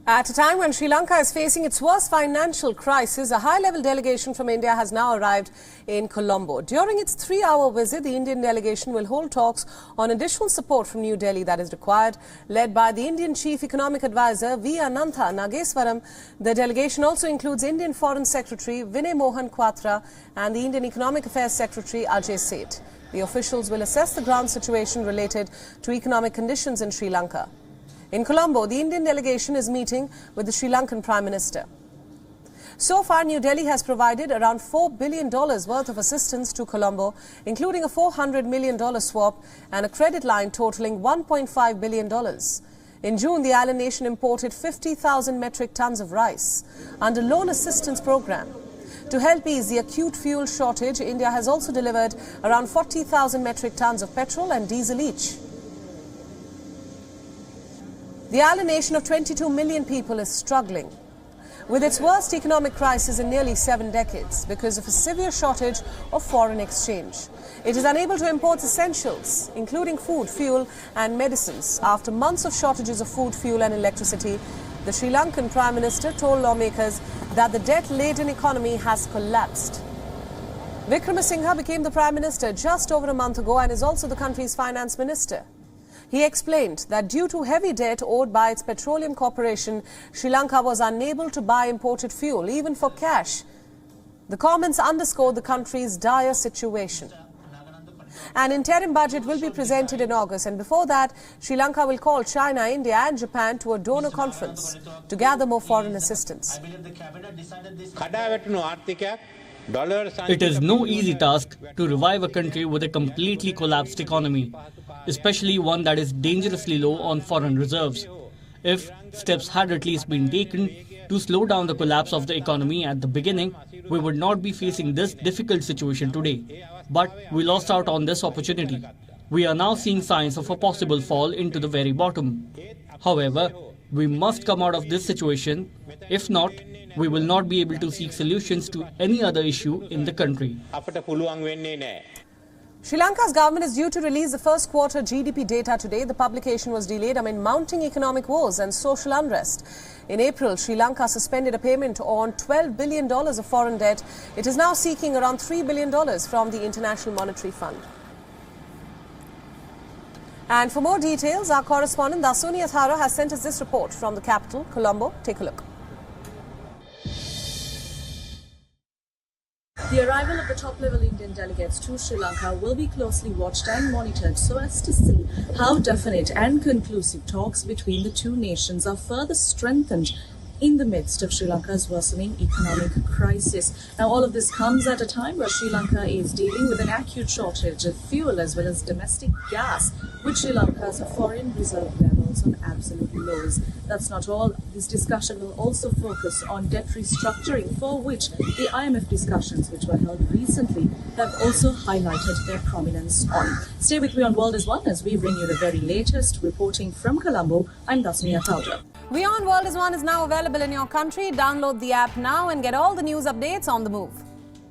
At a time when Sri Lanka is facing its worst financial crisis, a high-level delegation from India has now arrived in Colombo. During its 3-hour visit, the Indian delegation will hold talks on additional support from New Delhi that is required, led by the Indian Chief Economic Advisor WION The Nageswaran. The delegation also includes Indian Foreign Secretary Vinay Mohan Quatra and the Indian Economic Affairs Secretary Ajay Seth. The officials will assess the ground situation related to economic conditions in Sri Lanka. In Colombo, the Indian delegation is meeting with the Sri Lankan Prime Minister. So far, New Delhi has provided around $4 billion worth of assistance to Colombo, including a $400 million swap and a credit line totaling $1.5 billion. In June, the island nation imported 50,000 metric tons of rice under loan assistance program. To help ease the acute fuel shortage, India has also delivered around 40,000 metric tons of petrol and diesel each. The island nation of 22 million people is struggling with its worst economic crisis in nearly 7 decades because of a severe shortage of foreign exchange. It is unable to import essentials, including food, fuel and medicines. After months of shortages of food, fuel and electricity, the Sri Lankan Prime Minister told lawmakers that the debt-laden economy has collapsed. Wickremesinghe became the Prime Minister just over a month ago and is also the country's finance minister. He explained that due to heavy debt owed by its petroleum corporation, Sri Lanka was unable to buy imported fuel, even for cash. The comments underscored the country's dire situation. An interim budget will be presented in August, and before that, Sri Lanka will call China, India and Japan to a donor conference to gather more foreign assistance. It is no easy task to revive a country with a completely collapsed economy, especially one that is dangerously low on foreign reserves. If steps had at least been taken to slow down the collapse of the economy at the beginning, we would not be facing this difficult situation today. But we lost out on this opportunity. We are now seeing signs of a possible fall into the very bottom. However, we must come out of this situation. If not, we will not be able to seek solutions to any other issue in the country. Sri Lanka's government is due to release the first quarter GDP data today. The publication was delayed amid mounting economic woes and social unrest. In April, Sri Lanka suspended a payment on $12 billion of foreign debt. It is now seeking around $3 billion from the International Monetary Fund. And for more details, our correspondent Dasuni Athara has sent us this report from the capital, Colombo. Take a look. The arrival of the top-level Indian delegates to Sri Lanka will be closely watched and monitored so as to see how definite and conclusive talks between the two nations are further strengthened in the midst of Sri Lanka's worsening economic crisis. Now, all of this comes at a time where Sri Lanka is dealing with an acute shortage of fuel as well as domestic gas, with Sri Lanka's foreign reserve levels on absolute lows. That's not all. This discussion will also focus on debt restructuring, for which the IMF discussions, which were held recently, have also highlighted their prominence on. Stay with me on World is One as we bring you the very latest. Reporting from Colombo, I'm Dasuni Athara. WION World is One is now available in your country. Download the app now and get all the news updates on the move.